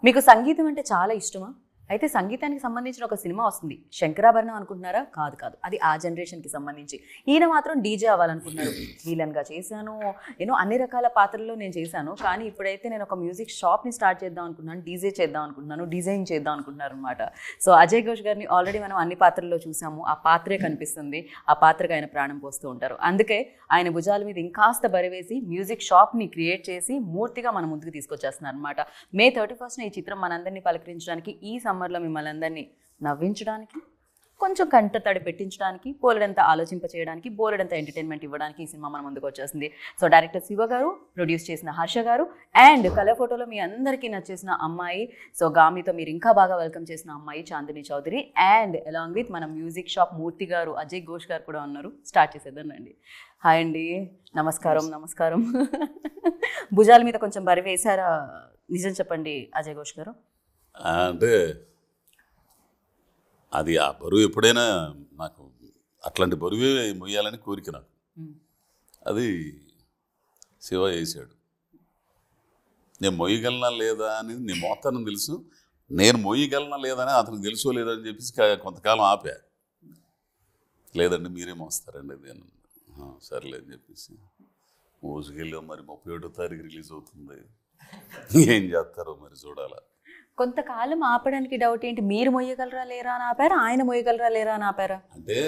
మీకు సంగీతం అంటే చాలా ఇష్టమా? అయితే సంగీతానికి సంబంధించిన ఒక సినిమా వస్తుంది. శంకరాభరణం అనుకుంటున్నారా? కాదు కాదు, అది ఆ జనరేషన్కి సంబంధించి. ఈయన మాత్రం డీజే అవ్వాలనుకుంటున్నారు. విలన్గా చేశాను, అన్ని రకాల పాత్రల్లో నేను చేశాను. కానీ ఇప్పుడైతే నేను ఒక మ్యూజిక్ షాప్ని స్టార్ట్ చేద్దాం అనుకుంటున్నాను, డీజే చేద్దాం అనుకుంటున్నాను, డిజైన్ చేద్దాం అనుకుంటున్నారు అనమాట. సో అజయ్ ఘోష్ గారిని ఆల్రెడీ మనం అన్ని పాత్రల్లో చూసాము. ఆ పాత్రే కనిపిస్తుంది, ఆ పాత్రకు ఆయన ప్రాణం పోస్తూ ఉంటారు. అందుకే ఆయన భుజాల మీద ఇంకాస్త బరివేసి మ్యూజిక్ షాప్ని క్రియేట్ చేసి మూర్తిగా మన ముందుకు తీసుకొచ్చేస్తున్నారు అనమాట. May 31st ఈ చిత్రం మనందరినీ పలకరించడానికి, ఈ సమ్మర్లో మిమ్మల్ని అందరినీ నవ్వించడానికి, కొంచెం కంట తడి పెట్టించడానికి, బోలెడంత ఆలోచింప చేయడానికి, బోలెడంత ఎంటర్టైన్మెంట్ ఇవ్వడానికి ఈ సినిమా మన ముందుకు వచ్చేసింది. సో డైరెక్టర్ శివ గారు, ప్రొడ్యూస్ చేసిన హర్ష గారు, అండ్ కలర్ ఫోటోలో మీ అందరికీ నచ్చేసిన అమ్మాయి, సో గామితో మీరు ఇంకా బాగా వెల్కమ్ చేసిన అమ్మాయి Chandini Chaudhary, and along with మన మ్యూజిక్ షాప్ మూర్తి గారు, అజయ్ ఘోష్ గారు కూడా ఉన్నారు. స్టార్ట్ చేసేద్దానండి. హాయ్ అండి, నమస్కారం. నమస్కారం. భుజాల మీద కొంచెం బరి వేశారా? నిజం చెప్పండి అజయ్ ఘోష్ గారు. అంటే అది ఆ బరువు ఎప్పుడైనా నాకు అట్లాంటి బరువే మొయ్యాలని కోరిక నాకు. అది శివ వేసాడు. నేను మొయ్యగలనా లేదా అని నేను మొత్తాన్ని తెలుసు, నేను మొయ్యగలనా లేదని అతనికి తెలుసో లేదని చెప్పేసి కొంతకాలం ఆపా. లేదండి మీరే మోస్తారండి నేను సర్లే అని చెప్పేసి మోసుకెళ్ళాం. మరి 31వ తారీఖు రిలీజ్ అవుతుంది, ఏం చేస్తారో మరి చూడాలా. కొంతకాలం ఆపడానికి డౌట్ ఏంటి? మీరు మొయ్యగలరా లేరా అని ఆపారా, ఆయన మొయ్యగలరా లేరా అని ఆపారా? అంటే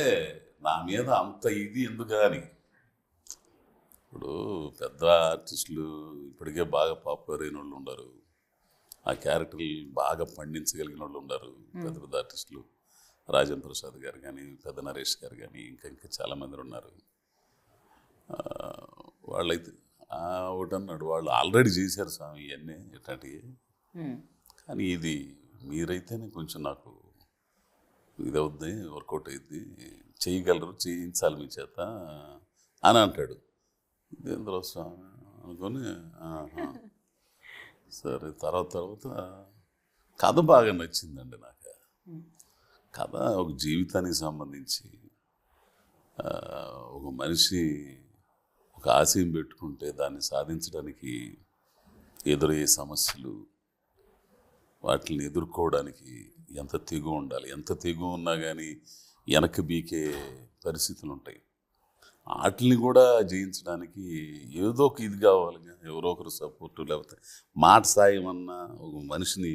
నా మీద అంత ఇది ఎందుకు అని. ఇప్పుడు పెద్ద ఆర్టిస్టులు ఇప్పటికే బాగా పాపులర్ అయిన వాళ్ళు ఉన్నారు, ఆ క్యారెక్టర్లు బాగా పండించగలిగిన వాళ్ళు ఉన్నారు. పెద్ద పెద్ద ఆర్టిస్టులు, రాజేంద్ర ప్రసాద్ గారు కానీ, పెద్ద నరేష్ గారు కానీ, ఇంకా చాలామంది ఉన్నారు. వాళ్ళైతే ఒకటి అన్నాడు, వాళ్ళు ఆల్రెడీ చేశారు స్వామి ఇవన్నీ ఇట్లాంటివి. కానీ ఇది మీరైతేనే కొంచెం నాకు ఇది అవుద్ది, వర్కౌట్ అయ్యిద్ది, చేయగలరు, చేయించాలి మీ చేత అని అంటాడు. ఇదేంద్ర స్వామి అనుకొని సరే. తర్వాత కథ బాగా నచ్చిందండి నాకు. కథ ఒక జీవితానికి సంబంధించి, ఒక మనిషి ఒక ఆశయం పెట్టుకుంటే దాన్ని సాధించడానికి ఎదురయ్యే సమస్యలు, వాటిని ఎదుర్కోవడానికి ఎంత తెగు ఉండాలి, ఎంత తెగు ఉన్నా కానీ వెనక్కి బీకే పరిస్థితులు ఉంటాయి. వాటిని కూడా జయించడానికి ఏదో ఒక ఇది కావాలి, ఎవరో ఒకరు సపోర్టు, లేకపోతే మాట సాయం అన్నా ఒక మనిషిని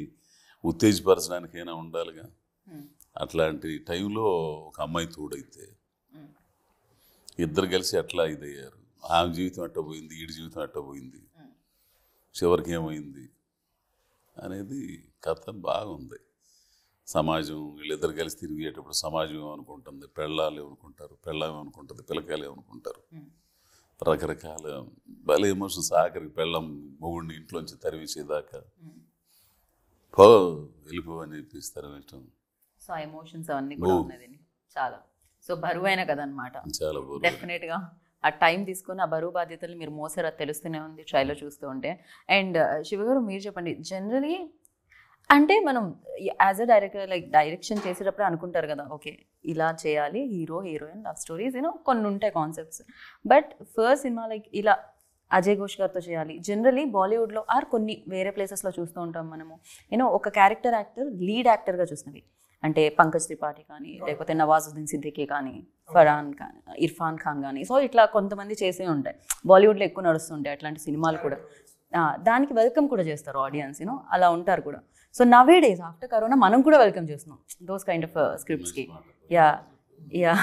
ఉత్తేజపరచడానికైనా ఉండాలిగా. అట్లాంటి టైంలో ఒక అమ్మాయి తోడైతే ఇద్దరు కలిసి అట్లా ఇదయ్యారు. ఆమె జీవితం అట్ట పోయింది, వీడి జీవితం అట్ట పోయింది, చివరికి ఏమైంది అనేది కథ బాగుంది. సమాజం వీళ్ళిద్దరు కలిసి తిరిగేటప్పుడు సమాజం ఏమనుకుంటుంది, పెళ్ళాలు ఏమనుకుంటారు, పెళ్ళాం ఏమనుకుంటుంది, పిల్లకాయలు ఏమనుకుంటారు, రకరకాల భలే ఎమోషన్స్. ఆఖరికి పెళ్ళం మొగుడిని ఇంట్లోంచి తరివేసేదాకా పో వెళ్ళిపో అని చెప్పేసి తరివేయటం. సో ఎమోషన్స్ అవన్నీ కూడా ఉన్నది చాలా. సో బరువైన కథ అనమాట. చాలా బరువు. డెఫినెట్గా ఆ టైం తీసుకొని ఆ బరువు బాధ్యతలు మీరు మోసారు, అది తెలుస్తూనే ఉంది ట్రైలర్ చూస్తూ ఉంటే. అండ్ శివగారు మీరు చెప్పండి, జనరలీ అంటే మనం as a director like direction చేసేటప్పుడు అనుకుంటారు కదా, ఓకే ఇలా చేయాలి, హీరో హీరోయిన్ లవ్ స్టోరీస్ కొన్ని ఉంటాయి concepts. But first cinema like ఇలా అజయ్ ఘోష్ గారితో చేయాలి. జనరలీ బాలీవుడ్లో ఆర్ కొన్ని వేరే ప్లేసెస్లో చూస్తూ ఉంటాం మనము, ఒక క్యారెక్టర్ యాక్టర్ లీడ్ యాక్టర్గా చూసినవి. అంటే పంకజ్ త్రిపాఠి కానీ, లేకపోతే నవాజుద్దీన్ సిద్దికీ కానీ, ఫరాన్ కానీ, ఇర్ఫాన్ ఖాన్ కానీ, సో ఇట్లా కొంతమంది చేసే ఉంటాయి. బాలీవుడ్లో ఎక్కువ నడుస్తుంటాయి అట్లాంటి సినిమాలు కూడా. దానికి వెల్కమ్ కూడా చేస్తారు ఆడియన్స్, అలా ఉంటారు కూడా. So nowadays after corona మనం కూడా వెల్కమ్ చేస్తున్నాం దోస్ కైండ్ ఆఫ్ స్క్రిప్ట్స్కి. యా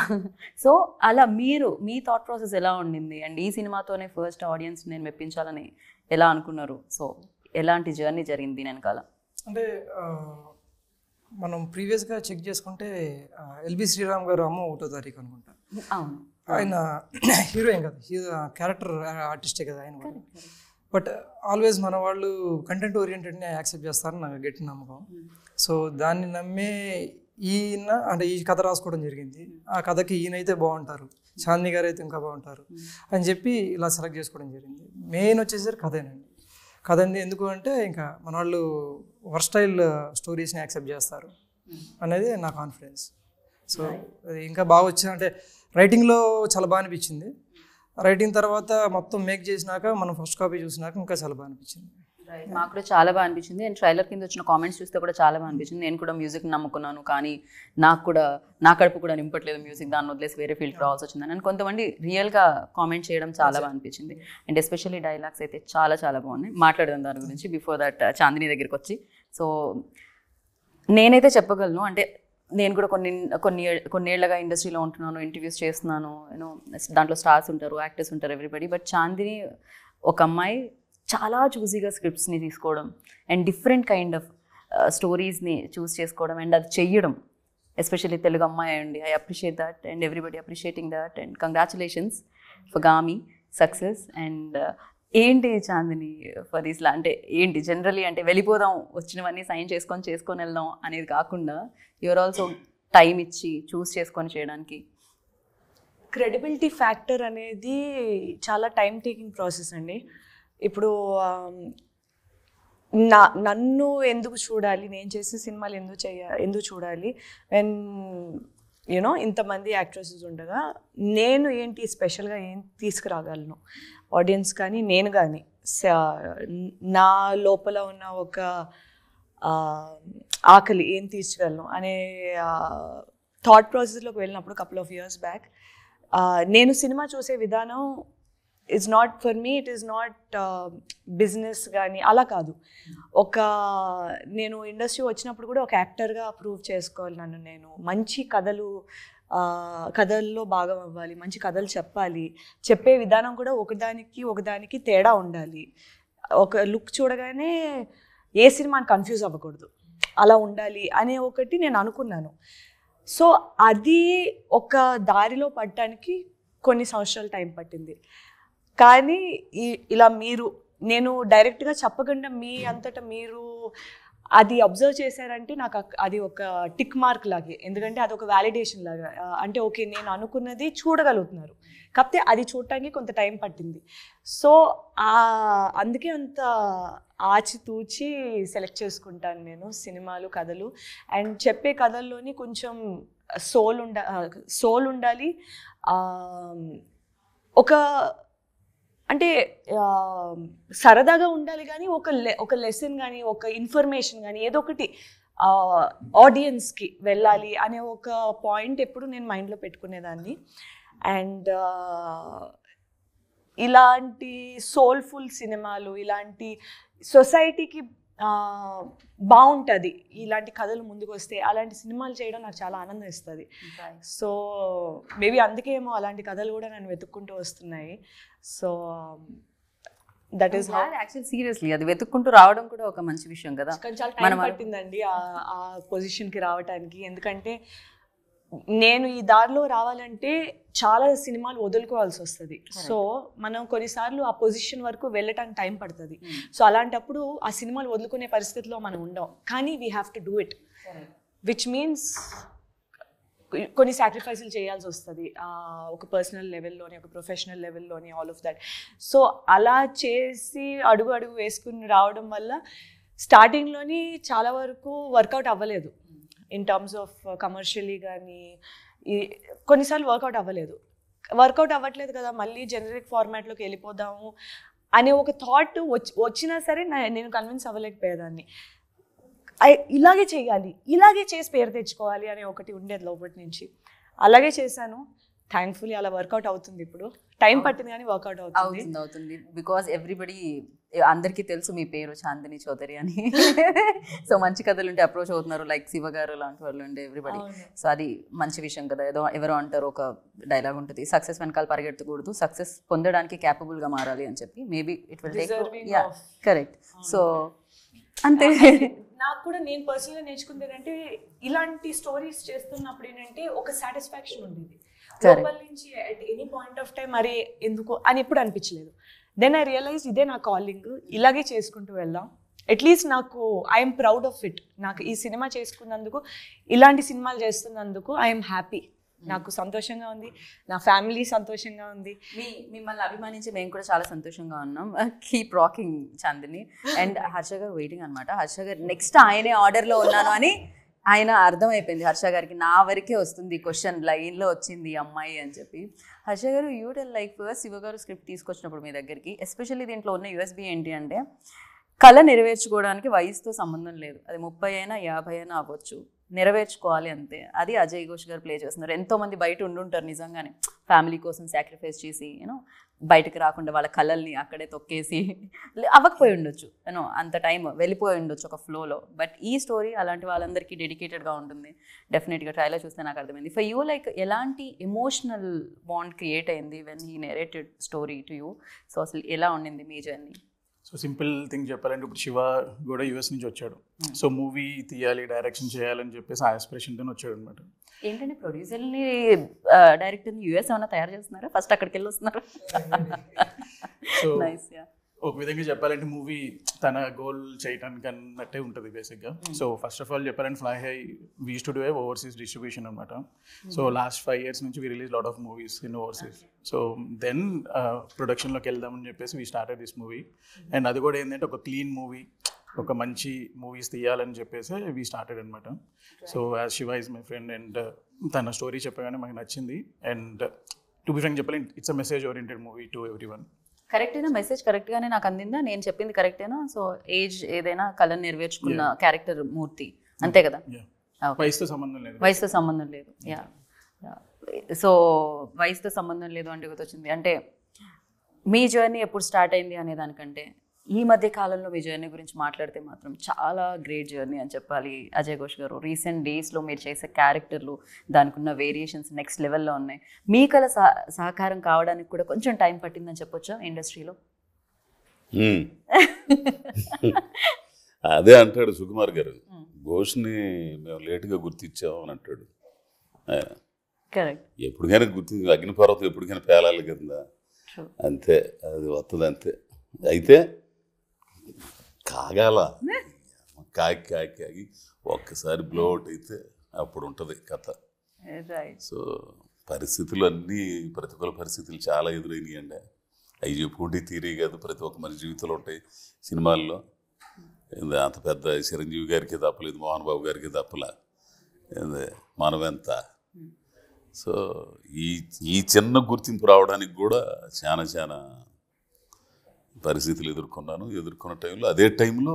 సో అలా మీరు మీ థాట్ ప్రాసెస్ ఎలా ఉండింది? అండ్ ఈ సినిమాతోనే ఫస్ట్ ఆడియన్స్ నేను మెప్పించాలని ఎలా అనుకున్నారు? సో ఎలాంటి జర్నీ జరిగింది వెనకాల? అంటే మనం ప్రీవియస్గా చెక్ చేసుకుంటే ఎల్బి శ్రీరామ్ గారు అమ్మ 1వ తారీఖు అనుకుంటా. అవును, ఆయన హీరోయిన్ కదా, క్యారెక్టర్ ఆర్టిస్టే కదా ఆయన కూడా. బట్ ఆల్వేస్ మన వాళ్ళు కంటెంట్ ఓరియంటెడ్ని యాక్సెప్ట్ చేస్తారని నాకు గట్టి నమ్మకం. సో దాన్ని నమ్మే ఈయన అంటే ఈ కథ రాసుకోవడం జరిగింది. ఆ కథకి ఈయనైతే బాగుంటారు, చాందిని గారు అయితే ఇంకా బాగుంటారు అని చెప్పి ఇలా సెలెక్ట్ చేసుకోవడం జరిగింది. మెయిన్ వచ్చేసరికి కథేనండి. కథ ఎందుకు అంటే ఇంకా మన వాళ్ళు వర్స్టైల్ స్టోరీస్ని యాక్సెప్ట్ చేస్తారు అనేది నా కాన్ఫిడెన్స్. సో ఇంకా బాగా వచ్చింది అంటే రైటింగ్లో చాలా బాగా అనిపించింది. రైటింగ్ తర్వాత మొత్తం మేక్ చేసినాక మనం ఫస్ట్ కాపీ చూసినాక ఇంకా చాలా బాగా అనిపించింది. మాకు కూడా చాలా బాగా అనిపించింది. అండ్ ట్రైలర్ కింద వచ్చిన కామెంట్స్ చూస్తే కూడా చాలా బాగా అనిపించింది. నేను కూడా మ్యూజిక్ నమ్ముకున్నాను, కానీ నా కడుపు కూడా నింపట్లేదు మ్యూజిక్, దాన్ని వదిలేసి వేరే ఫీల్డ్ రావాల్సి వచ్చిందని. అండ్ కొంతమంది రియల్గా కామెంట్ చేయడం చాలా బాగా అనిపించింది. అండ్ ఎస్పెషల్లీ డైలాగ్స్ అయితే చాలా చాలా బాగున్నాయి. మాట్లాడదాం దాని గురించి బిఫోర్ దట్ చాందిని దగ్గరికి వచ్చి. సో నేనైతే చెప్పగలను, అంటే నేను కూడా కొన్నేళ్లుగా ఇండస్ట్రీలో ఉంటున్నాను, ఇంటర్వ్యూస్ చేస్తున్నాను, యూనో దాంట్లో స్టార్స్ ఉంటారు, యాక్టర్స్ ఉంటారు, ఎవ్రీబడి. బట్ చాందిని ఒక అమ్మాయి చాలా చూజీగా స్క్రిప్ట్స్ని తీసుకోవడం అండ్ డిఫరెంట్ కైండ్ ఆఫ్ స్టోరీస్ని చూస్ చేసుకోవడం అండ్ అది చెయ్యడం, ఎస్పెషల్లీ తెలుగు అమ్మాయి అండి. I appreciate that and everybody appreciating that and congratulations for Gaami success. And ఏంటి చాందిని ఫర్ దిస్లా అంటే ఏంటి జనరలీ అంటే వెళ్ళిపోదాం, వచ్చినవన్నీ సైన్ చేసుకొని వెళ్దాం అనేది కాకుండా యువర్ ఆల్సో టైం ఇచ్చి చూస్ చేసుకొని చేయడానికి? క్రెడిబిలిటీ ఫ్యాక్టర్ అనేది చాలా టైం టేకింగ్ ప్రాసెస్ అండి. ఇప్పుడు నన్ను ఎందుకు చూడాలి, నేను చేసిన సినిమాలు ఎందుకు చూడాలి వెన్ యూనో ఇంతమంది యాక్ట్రెసెస్ ఉండగా నేను ఏంటి స్పెషల్గా ఏం తీసుకురాగలను ఆడియన్స్ కానీ నేను కానీ నా లోపల ఉన్న ఒక ఆకలి ఏం తీర్చగలను అనే థాట్ ప్రాసెస్లోకి వెళ్ళినప్పుడు కపుల్ ఆఫ్ ఇయర్స్ బ్యాక్ నేను సినిమా చూసే విధానం it's not for me, it is not business కానీ అలా కాదు. నేను ఇండస్ట్రీ వచ్చినప్పుడు కూడా ఒక యాక్టర్గా ప్రూవ్ చేసుకోవాలి నన్ను నేను. మంచి కథల్లో భాగం అవ్వాలి, మంచి కథలు చెప్పాలి, చెప్పే విధానం కూడా ఒకదానికి తేడా ఉండాలి. ఒక లుక్ చూడగానే ఏ సినిమాని కన్ఫ్యూజ్ అవ్వకూడదు, అలా ఉండాలి అనే ఒకటి నేను అనుకున్నాను. సో అది ఒక దారిలో పడటానికి కొన్ని సంవత్సరాలు టైం పట్టింది. కానీ ఇలా నేను డైరెక్ట్గా చెప్పకుండా మీ అంతటా మీరు అది అబ్జర్వ్ చేశారంటే నాకు అది ఒక టిక్ మార్క్ లాగే. ఎందుకంటే అది ఒక వ్యాలిడేషన్ లాగా, అంటే ఓకే నేను అనుకున్నది చూడగలుగుతున్నారు. కాకపోతే అది చూడటానికి కొంత టైం పట్టింది. సో అందుకే అంత ఆచితూచి సెలెక్ట్ చేసుకుంటాను నేను సినిమాలు, కథలు. అండ్ చెప్పే కథల్లోని కొంచెం సోల్ ఉండాలి. ఒక అంటే సరదాగా ఉండాలి, కానీ ఒక లెసన్ కానీ ఒక ఇన్ఫర్మేషన్ కానీ ఏదో ఒకటి ఆడియన్స్కి వెళ్ళాలి అనే ఒక పాయింట్ ఎప్పుడు నేను మైండ్లో పెట్టుకునేదాన్ని. అండ్ ఇలాంటి సోల్ఫుల్ సినిమాలు, ఇలాంటి సొసైటీకి బాగుంటుంది ఇలాంటి కథలు ముందుకు వస్తే, అలాంటి సినిమాలు చేయడం నాకు చాలా ఆనందం ఇస్తుంది. సో మేబీ అందుకేమో అలాంటి కథలు కూడా నన్ను వెతుక్కుంటూ వస్తున్నాయి. So that is how actually seriously అది వెతుక్కుంటూ రావడం కూడా ఒక మంచి విషయం కదా. చాలా టైం పట్టిందండి ఆ పొజిషన్కి రావడానికి. ఎందుకంటే నేను ఈ దారిలో రావాలంటే చాలా సినిమాలు వదులుకోవాల్సి వస్తుంది. సో మనం కొన్నిసార్లు ఆ పొజిషన్ వరకు వెళ్ళటానికి టైం పడుతుంది. సో అలాంటప్పుడు ఆ సినిమాలు వదులుకునే పరిస్థితిలో మనం ఉండం, కానీ we have to do it, which means కొన్ని సాక్రిఫైసులు చేయాల్సి వస్తుంది ఒక పర్సనల్ లెవెల్లోని, ఒక ప్రొఫెషనల్ లెవెల్లోని, ఆల్ ఆఫ్ దట్. సో అలా చేసి అడుగు వేసుకుని రావడం వల్ల స్టార్టింగ్లోని చాలా వరకు వర్కౌట్ అవ్వలేదు ఇన్ టర్మ్స్ ఆఫ్ కమర్షియలీ కానీ. కొన్నిసార్లు వర్కౌట్ అవ్వట్లేదు కదా, మళ్ళీ జనరిక్ ఫార్మాట్లోకి వెళ్ళిపోదాము అనే ఒక థాట్ వచ్చినా సరే నేను కన్విన్స్ అవ్వలేకపోయేదాన్ని. ఇలాగే చేయాలి, ఇలాగే చేసి పేరు తెచ్చుకోవాలి అనే ఒకటి ఉండేది లోపటి నుంచి. అలాగే చేశాను. థ్యాంక్ఫుల్లీ అలా వర్కౌట్ అవుతుంది. ఇప్పుడు టైం పట్టింది కానీ వర్కౌట్ అవుతుంది. బికాజ్ ఎవ్రీబడి అందరికీ తెలుసు మీ పేరు చాందిని చౌదరి అని. సో మంచి కథలు ఉంటే అప్రోచ్ అవుతున్నారు, లైక్ శివ గారు లాంటి వాళ్ళు ఉండే ఎవ్రీబడి. సో అది మంచి విషయం కదా. ఎవరో అంటారు, ఒక డైలాగ్ ఉంటుంది, సక్సెస్ వెనకాల పరిగెత్తకూడదు, సక్సెస్ పొందడానికి క్యాపబుల్గా మారాలి అని చెప్పి. Maybe it will take, yeah correct. So అంతే. నాకు కూడా నేను పర్సనల్గా నేర్చుకుంది ఏంటంటే, ఇలాంటి స్టోరీస్ చేస్తున్నప్పుడు ఏంటంటే ఒక సాటిస్ఫాక్షన్ ఉండేది లోపల నుంచి. At any point of time మరి ఎందుకు అని ఎప్పుడు అనిపించలేదు. దెన్ ఐ రియలైజ్ ఇదే నా కాలింగ్, ఇలాగే చేసుకుంటూ వెళ్దాం. అట్లీస్ట్ నాకు ఐఎమ్ ప్రౌడ్ ఆఫ్ ఇట్. నాకు ఈ సినిమా చేసుకున్నందుకు, ఇలాంటి సినిమాలు చేస్తున్నందుకు ఐఎమ్ హ్యాపీ. నాకు సంతోషంగా ఉంది, నా ఫ్యామిలీ సంతోషంగా ఉంది. మిమ్మల్ని అభిమానించి మేము కూడా చాలా సంతోషంగా ఉన్నాం. Keep rocking Chandini. And Harsha garu waiting అనమాట. హర్ష గారు నెక్స్ట్ ఆయనే ఆర్డర్లో ఉన్నాను అని ఆయన అర్థమైపోయింది హర్ష గారికి. నా వరకే వస్తుంది క్వశ్చన్, లైన్లో వచ్చింది అమ్మాయి అని చెప్పి. హర్ష గారు you tell, like first Shiva గారు స్క్రిప్ట్ తీసుకొచ్చినప్పుడు మీ దగ్గరికి, ఎస్పెషల్లీ దీంట్లో ఉన్న యూఎస్బీ ఏంటి అంటే, కళ నెరవేర్చుకోవడానికి వయసుతో సంబంధం లేదు. అది 30 అయినా 50 అయినా అవ్వచ్చు, నెరవేర్చుకోవాలి అంతే. అది అజయ్ ఘోష్ గారు ప్లే చేస్తున్నారు. ఎంతోమంది బయట ఉండుంటారు నిజంగానే, ఫ్యామిలీ కోసం సాక్రిఫైస్ చేసి బయటకు రాకుండా వాళ్ళ కళల్ని అక్కడే తొక్కేసి అవ్వకపోయి ఉండొచ్చు, అంత టైం వెళ్ళిపోయి ఉండొచ్చు ఒక ఫ్లోలో. బట్ ఈ స్టోరీ అలాంటి వాళ్ళందరికీ డెడికేటెడ్గా ఉంటుంది. డెఫినెట్గా ట్రైలర్ చూస్తే నాకు అర్థమైంది. ఫర్ యూ లైక్ ఎలాంటి ఎమోషనల్ బాండ్ క్రియేట్ అయింది when he narrated story to you? So అసలు ఎలా ఉండింది మీ జర్నీ? సో సింపుల్ థింగ్ చెప్పాలంటే ఇప్పుడు శివ కూడా యూఎస్ నుంచి వచ్చాడు. సో మూవీ తీయాలి, డైరెక్షన్ చేయాలని చెప్పేసి ఆ ఆస్పిరేషన్తో వచ్చాడు అనమాట. ఏంటంటే ప్రొడ్యూసర్ని డైరెక్టర్ని యూఎస్ ఏమైనా తయారు చేస్తున్నారా? ఫస్ట్ అక్కడికి వెళ్ళి వస్తున్నారా? So nice. ఒక విధంగా చెప్పాలంటే మూవీ తన గోల్ చేయడానికి అన్నట్టే ఉంటుంది బేసిక్గా. సో ఫస్ట్ ఆఫ్ ఆల్ చెప్పాలంటే fly high we use to do overseas distribution అనమాట. సో లాస్ట్ 5 years నుంచి we release lot of movies in overseas. So then ప్రొడక్షన్లోకి వెళ్దామని చెప్పేసి we started this movie. And అది కూడా ఏంటంటే ఒక క్లీన్ మూవీ, ఒక మంచి మూవీస్ తీయాలని చెప్పేసి వీ స్టార్టెడ్ అనమాట. So as Shiva is my friend and తన స్టోరీ చెప్పగానే మాకు నచ్చింది. అండ్ టు బి ఫ్రాంక్ చెప్పాలి, it's a message oriented movie to everyone. కరెక్టేనా? మెసేజ్ కరెక్ట్గానే నాకు అందిందా? నేను చెప్పింది కరెక్టేనా? సో ఏజ్ ఏదైనా కళను నెరవేర్చుకున్న క్యారెక్టర్ మూర్తి, అంతే కదా? వయసుతో సంబంధం లేదు. వయసుతో సంబంధం లేదు. యా. సో వయసుతో సంబంధం లేదు అంటే గుర్తొచ్చింది. అంటే మీ జర్నీ ఎప్పుడు స్టార్ట్ అయింది అనే దానికంటే ఈ మధ్య కాలంలో మీ జర్నీ గురించి మాట్లాడితే మాత్రం చాలా గ్రేట్ జర్నీ అని చెప్పాలి అజయ్ ఘోష్ గారు. రీసెంట్ డేస్లో మీరు చేసే క్యారెక్టర్లు, దానికి ఉన్న వేరియేషన్స్ నెక్స్ట్ లెవెల్లో ఉన్నాయి. మీ కళ సహకారం కావడానికి కూడా కొంచెం టైం పట్టిందని చెప్పొచ్చా ఇండస్ట్రీలో? అదే అంటాడు సుకుమార్ గారు, ఘోష్ని మేము లేటుగా గుర్తించాము అని అంటాడు. కరెక్ట్. ఎప్పటికైనా గుర్తించి అగ్నిపర్వతం ఎప్పటికైనా పేలాలి కదా, అంతే, అది వస్తుంది అంతే. అయితే కాగాల కాగి ఒక్కసారి బ్లోఅవుట్ అయితే అప్పుడు ఉంటుంది కథ. సో పరిస్థితులు అన్నీ, ప్రతికూల పరిస్థితులు చాలా ఎదురైనాయండి. అవి చెప్పుకుంటే తీరే కాదు, ప్రతి ఒక్క మనిషి జీవితంలో ఉంటాయి. సినిమాల్లో అంత పెద్ద చిరంజీవి గారికి తప్పలేదు, మోహన్ బాబు గారికి తప్పలా, మనమెంత. సో ఈ చిన్న గుర్తింపు రావడానికి కూడా చాలా పరిస్థితులు ఎదుర్కొన్న టైంలో, అదే టైంలో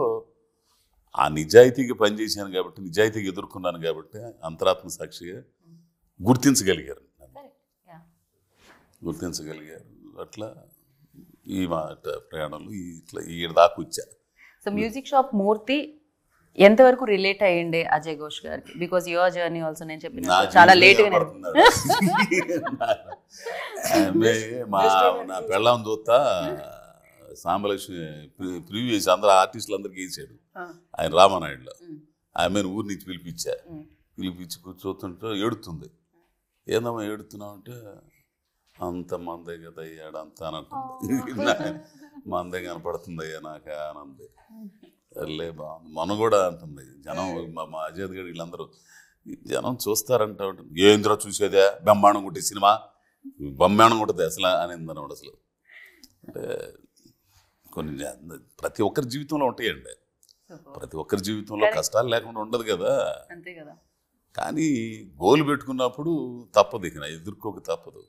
ఆ నిజాయితీగా పనిచేశాను కాబట్టి, నిజాయితీగా ఎదుర్కొన్నాను కాబట్టి అంతరాత్మ సాక్షిగా గుర్తించగలిగారు. అట్లా ఈ మాట ప్రయాణంలో ఇట్లా ఈ దాకా వచ్చా. సో మ్యూజిక్ షాప్ మూర్తి ఎంతవరకు రిలేట్ అయ్యిండే అజయ్ ఘోష్ గారికి? బికాజ్ యువర్ జర్నీ ఆల్సో నేను చెప్పిన చాలా లేట్గా నా పెళ్ళాం చూస్తా సాంబలక్ష్మి ప్రివ్యూ చేసి అందరూ ఆర్టిస్టులు అందరికి వేసాడు ఆయన రామానాయుడులో. ఆమెను ఊరి నుంచి పిలిపించి కూర్చోతుంటే ఏడుతుంది. ఏందమ్మా ఏడుతున్నావు అంటే, అంత మందే కదా అయ్యాడు అంతా అని అంటుంది. మందే కనపడుతుంది అయ్యా నాకు ఆనంది. లే బాగుంది. మనం కూడా అంటుంది జనం, మా అజయ్ గారు వీళ్ళందరూ జనం చూస్తారంట. ఏంద్రా చూసేదే, బ్రహ్మాండం కొట్టే సినిమా, బ్రహ్మాండం కొట్టది అసలు అనేది అనమాట. అసలు అంటే కొన్ని ప్రతి ఒక్కరి జీవితంలో ఉంటాయండి, ప్రతి ఒక్కరి జీవితంలో కష్టాలు లేకుండా ఉండదు కదా. అంతే కదా. కానీ గోలు పెట్టుకున్నప్పుడు తప్పదు, ఇక ఎదుర్కోక తప్పదు.